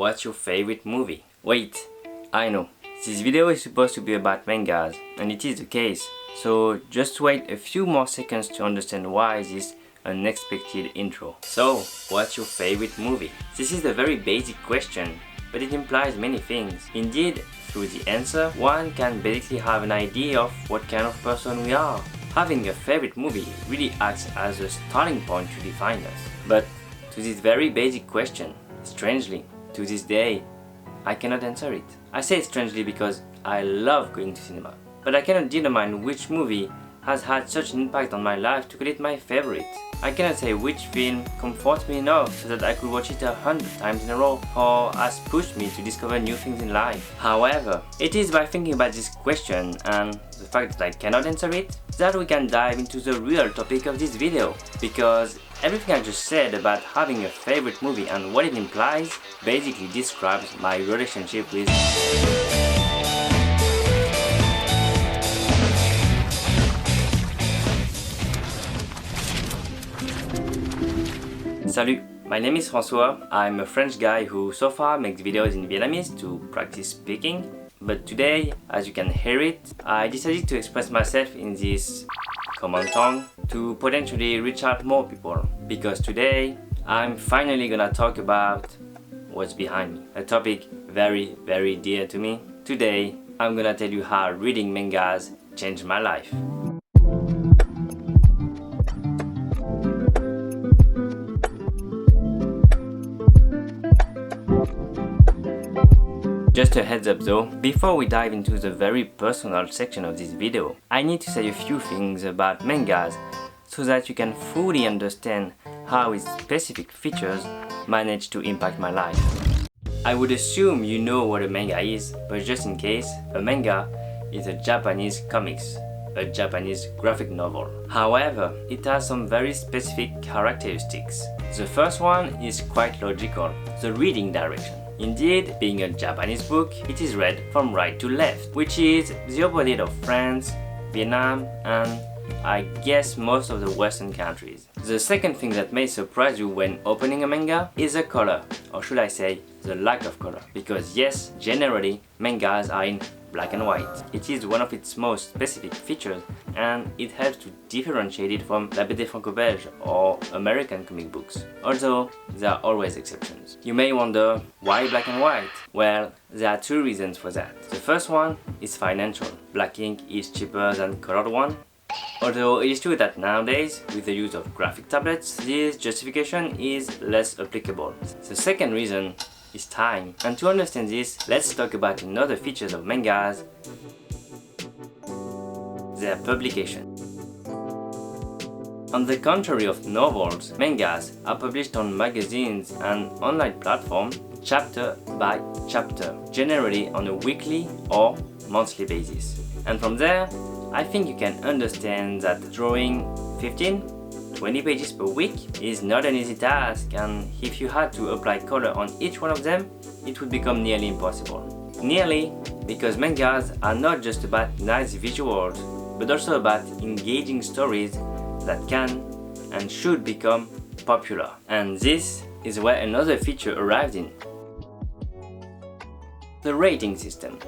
what's your favorite movie? Wait, I know. This video is supposed to be about mangas, and it is the case. So just wait a few more seconds to understand why this unexpected intro. So, what's your favorite movie? This is a very basic question, but it implies many things. Indeed, through the answer, one can basically have an idea of what kind of person we are. Having a favorite movie really acts as a starting point to define us. But to this very basic question, strangely, to this day, I cannot answer it. I say strangely because I love going to cinema, but I cannot determine which movie has had such an impact on my life to call it my favorite. I cannot say which film comforts me enough so that I could watch it 100 times in a row or has pushed me to discover new things in life. However, it is by thinking about this question and the fact that I cannot answer it that we can dive into the real topic of this video, because everything I just said about having a favorite movie and what it implies basically describes my relationship with Salut, my name is François. I'm a French guy who so far makes videos in Vietnamese to practice speaking. But today, as you can hear it, I decided to express myself in this common tongue to potentially reach out more people. Because today, I'm finally gonna talk about what's behind me. A topic very, very dear to me. Today, I'm gonna tell you how reading mangas changed my life. Just a heads up though, before we dive into the very personal section of this video, I need to say a few things about mangas so that you can fully understand how its specific features manage to impact my life. I would assume you know what a manga is, but just in case, a manga is a Japanese comics, a Japanese graphic novel. However, it has some very specific characteristics. The first one is quite logical, the reading direction. Indeed, being a Japanese book, it is read from right to left, which is the opposite of France, Vietnam, and I guess most of the Western countries. The second thing that may surprise you when opening a manga is the color, or should I say, the lack of color. Because yes, generally, mangas are in black and white. It is one of its most specific features, and it helps to differentiate it from La BD franco-belge or American comic books, although there are always exceptions. You may wonder, why black and white? Well, there are two reasons for that. The first one is financial. Black ink is cheaper than colored one. Although it is true that nowadays, with the use of graphic tablets, this justification is less applicable. The second reason is time. And to understand this, let's talk about another features of mangas, their publication. On the contrary of novels, mangas are published on magazines and online platforms chapter by chapter, generally on a weekly or monthly basis. And from there, I think you can understand that drawing 15-20 pages per week is not an easy task, and if you had to apply color on each one of them, it would become nearly impossible. Nearly because mangas are not just about nice visuals, but also about engaging stories that can and should become popular. And this is where another feature arrived in: the rating system.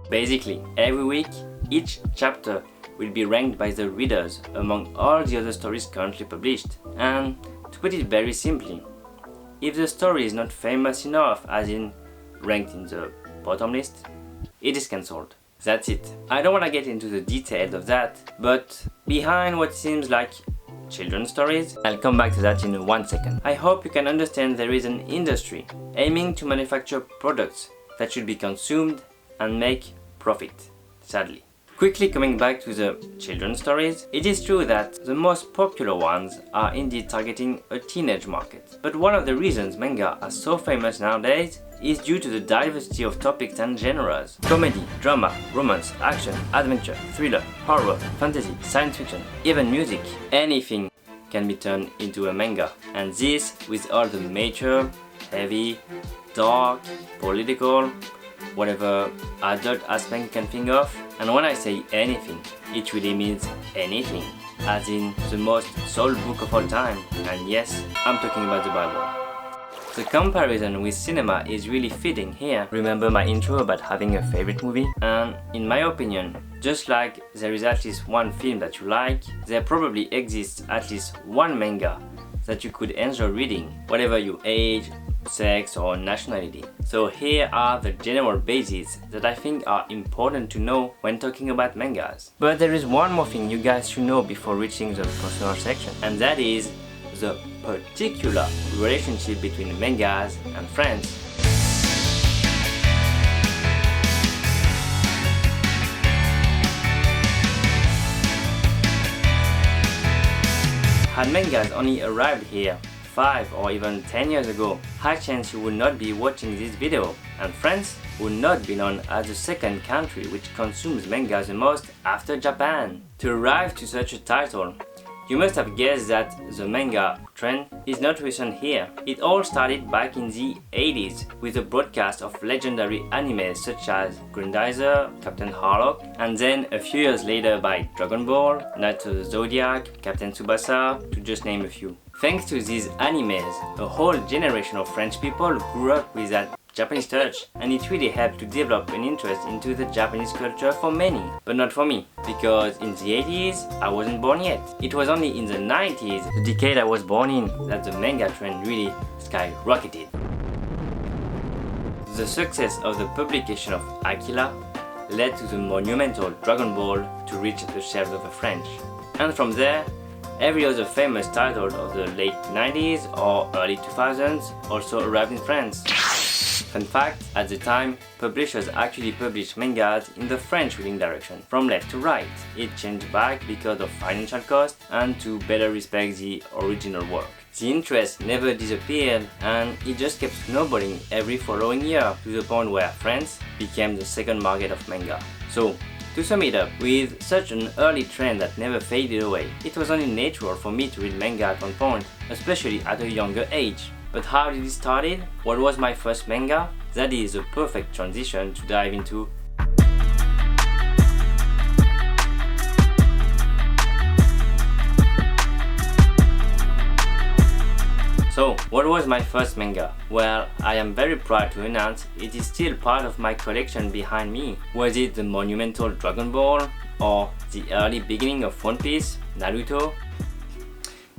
Basically, every week, each chapter will be ranked by the readers among all the other stories currently published. And to put it very simply, if the story is not famous enough, as in ranked in the bottom list, it is cancelled. That's it. I don't want to get into the details of that, but behind what seems like children's stories, I'll come back to that in 1 second. I hope you can understand there is an industry aiming to manufacture products that should be consumed and make profit, sadly. Quickly coming back to the children's stories, it is true that the most popular ones are indeed targeting a teenage market. But one of the reasons manga are so famous nowadays is due to the diversity of topics and genres. Comedy, drama, romance, action, adventure, thriller, horror, fantasy, science fiction, even music. Anything can be turned into a manga. And this with all the mature, heavy, dark, political, whatever adult aspect you can think of. And when I say anything, it really means anything, as in the most sold book of all time. And yes, I'm talking about the Bible. The comparison with cinema is really fitting here. Remember my intro about having a favorite movie? And in my opinion, just like there is at least one film that you like, there probably exists at least one manga that you could enjoy reading, whatever your age, sex or nationality. So here are the general basics that I think are important to know when talking about mangas. But there is one more thing you guys should know before reaching the personal section, and that is the particular relationship between mangas and friends. Had mangas only arrived here 5 or even 10 years ago, high chance you would not be watching this video, and France would not be known as the second country which consumes manga the most after Japan. To arrive to such a title, you must have guessed that the manga trend is not recent here. It all started back in the 80s with the broadcast of legendary animes such as Grandizer, Captain Harlock, and then a few years later by Dragon Ball, Knights of the Zodiac, Captain Tsubasa, to just name a few. Thanks to these animes, a whole generation of French people grew up with that Japanese touch, and it really helped to develop an interest into the Japanese culture for many. But not for me, because in the 80s I wasn't born yet. It was only in the 90s, the decade I was born in, that the manga trend really skyrocketed. The success of the publication of Aquila led to the monumental Dragon Ball to reach the shelves of the French. And from there, every other famous title of the late 90s or early 2000s also arrived in France. Fun fact, at the time, publishers actually published mangas in the French reading direction, from left to right. It changed back because of financial cost and to better respect the original work. The interest never disappeared, and it just kept snowballing every following year to the point where France became the second market of manga. So, to sum it up, with such an early trend that never faded away, it was only natural for me to read manga at one point, especially at a younger age. But how did it start? What was my first manga? That is a perfect transition to dive into. So, what was my first manga? Well, I am very proud to announce it is still part of my collection behind me. Was it the monumental Dragon Ball? Or the early beginning of One Piece, Naruto?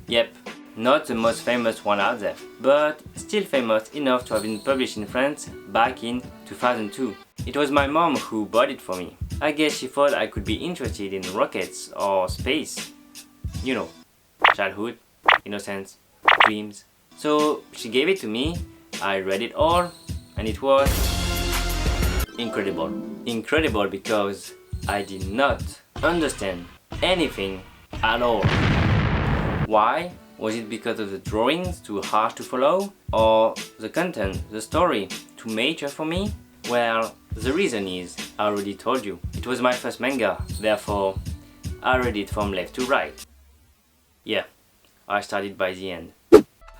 Yep. Not the most famous one out there, but still famous enough to have been published in France back in 2002. It was my mom who bought it for me. I guess she thought I could be interested in rockets or space. You know, childhood, innocence, dreams. So she gave it to me, I read it all, and it was incredible. Incredible because I did not understand anything at all. Why? Was it because of the drawings too hard to follow? Or the content, the story, too major for me? Well, the reason is, I already told you, it was my first manga, therefore I read it from left to right. Yeah, I started by the end.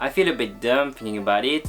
I feel a bit dumb thinking about it,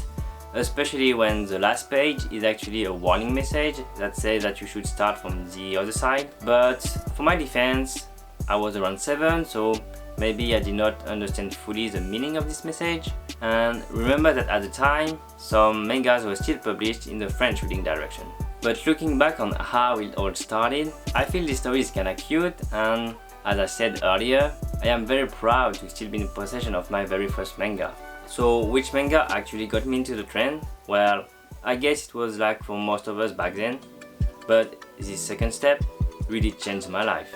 especially when the last page is actually a warning message that says that you should start from the other side. But for my defense, I was around 7, so maybe I did not understand fully the meaning of this message. And remember that at the time, some mangas were still published in the French reading direction. But looking back on how it all started, I feel this story is kinda cute, and as I said earlier, I am very proud to still be in possession of my very first manga. So which manga actually got me into the trend? Well, I guess it was like for most of us back then, but this second step really changed my life.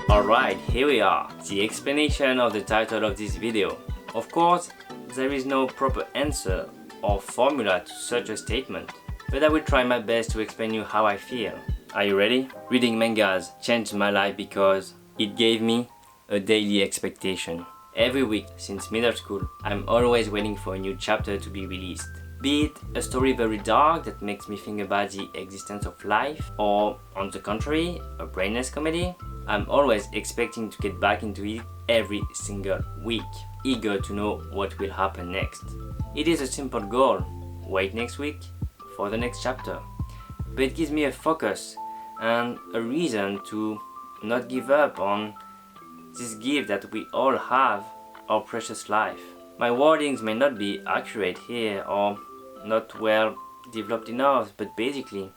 Alright, here we are, the explanation of the title of this video. Of course, there is no proper answer or formula to such a statement, but I will try my best to explain you how I feel. Are you ready? Reading mangas changed my life because it gave me a daily expectation. Every week since middle school, I'm always waiting for a new chapter to be released. Be it a story very dark that makes me think about the existence of life, or on the contrary, a brainless comedy, I'm always expecting to get back into it every single week, eager to know what will happen next. It is a simple goal, wait next week for the next chapter, but it gives me a focus and a reason to not give up on this gift that we all have, our precious life. My wordings may not be accurate here or not well developed enough, but basically,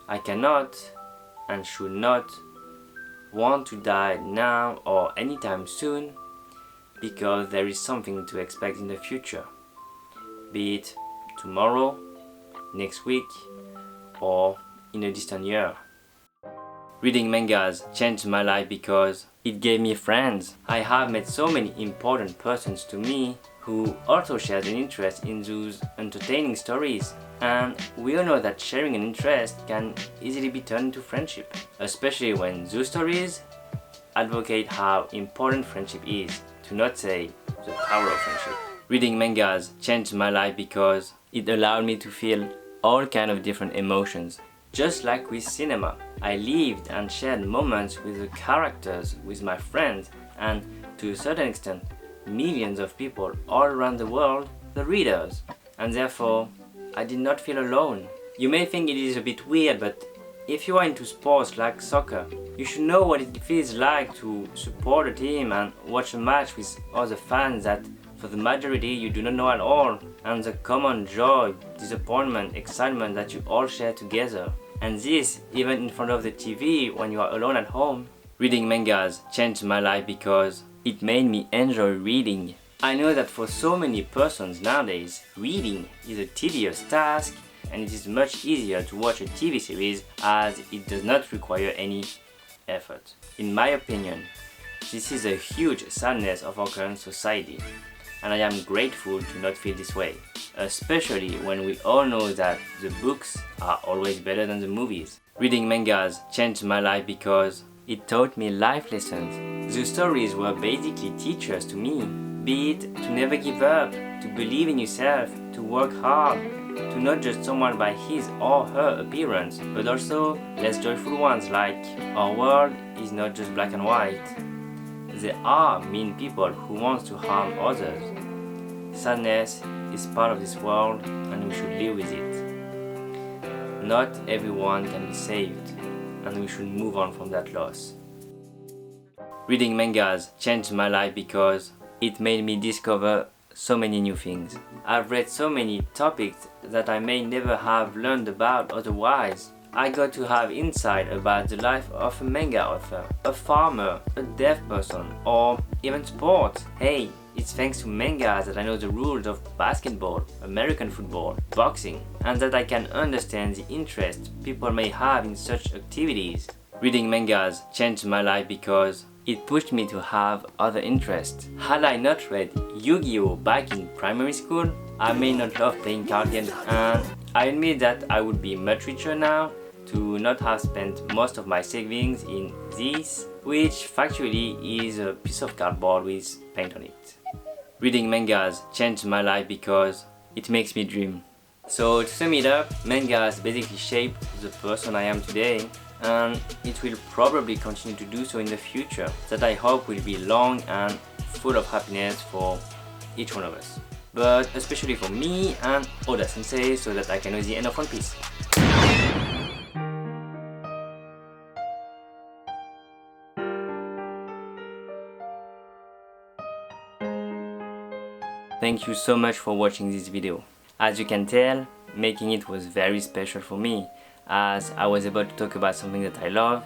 I cannot and should not want to die now or anytime soon because there is something to expect in the future, be it tomorrow, next week, or in a distant year. Reading mangas changed my life because it gave me friends. I have met so many important persons to me who also share an interest in those entertaining stories, and we all know that sharing an interest can easily be turned into friendship, especially when those stories advocate how important friendship is, to not say the power of friendship. Reading mangas changed my life because it allowed me to feel all kinds of different emotions. Just like with cinema, I lived and shared moments with the characters, with my friends, and to a certain extent, millions of people all around the world, the readers, and therefore, I did not feel alone. You may think it is a bit weird, but if you are into sports like soccer, you should know what it feels like to support a team and watch a match with other fans that for the majority you do not know at all, and the common joy, disappointment, excitement that you all share together. And this even in front of the TV when you are alone at home. Reading mangas changed my life because it made me enjoy reading. I know that for so many persons nowadays, reading is a tedious task, and it is much easier to watch a TV series as it does not require any effort. In my opinion, this is a huge sadness of our current society, and I am grateful to not feel this way, especially when we all know that the books are always better than the movies. Reading mangas changed my life because it taught me life lessons. The stories were basically teachers to me, be it to never give up, to believe in yourself, to work hard, to not judge someone by his or her appearance, but also less joyful ones like our world is not just black and white. There are mean people who want to harm others. Sadness is part of this world and we should live with it. Not everyone can be saved, and we should move on from that loss. Reading mangas changed my life because it made me discover so many new things. I've read so many topics that I may never have learned about otherwise. I got to have insight about the life of a manga author, a farmer, a deaf person, or even sports. Hey, it's thanks to mangas that I know the rules of basketball, American football, boxing, and that I can understand the interest people may have in such activities. Reading mangas changed my life because it pushed me to have other interests. Had I not read Yu-Gi-Oh! Back in primary school, I may not love playing card games, and I admit that I would be much richer now to not have spent most of my savings in this, which factually is a piece of cardboard with paint on it. Reading mangas changed my life because it makes me dream. So to sum it up, mangas basically shaped the person I am today, and it will probably continue to do so in the future, that I hope will be long and full of happiness for each one of us. But especially for me and Oda Sensei, so that I can know the end of One Piece. Thank you so much for watching this video. As you can tell, making it was very special for me, as I was able to talk about something that I love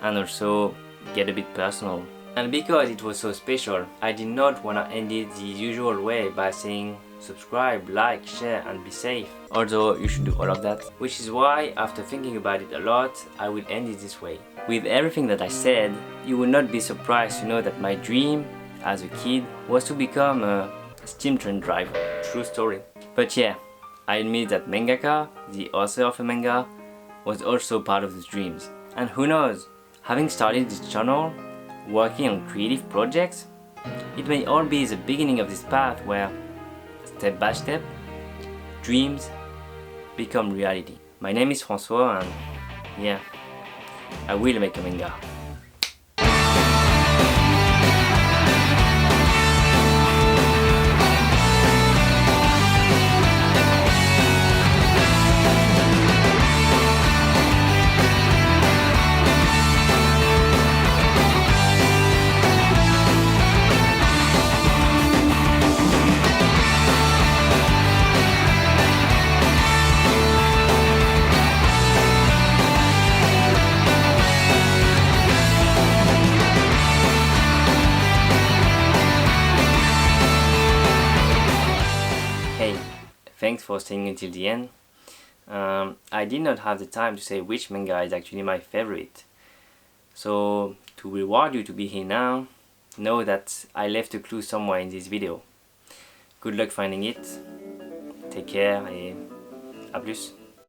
and also get a bit personal. And because it was so special, I did not want to end it the usual way by saying subscribe, like, share and be safe. Although you should do all of that. Which is why, after thinking about it a lot, I will end it this way. With everything that I said, you will not be surprised to know that my dream as a kid was to become a steam train driver. True story. But yeah, I admit that mangaka, the author of a manga, was also part of these dreams. And who knows, having started this channel, working on creative projects, it may all be the beginning of this path where, step by step, dreams become reality. My name is François and yeah, I will make a manga. thanks for staying until the end. I did not have the time to say which manga is actually my favorite. So to reward you to be here now, know that I left a clue somewhere in this video. Good luck finding it. Take care et à plus.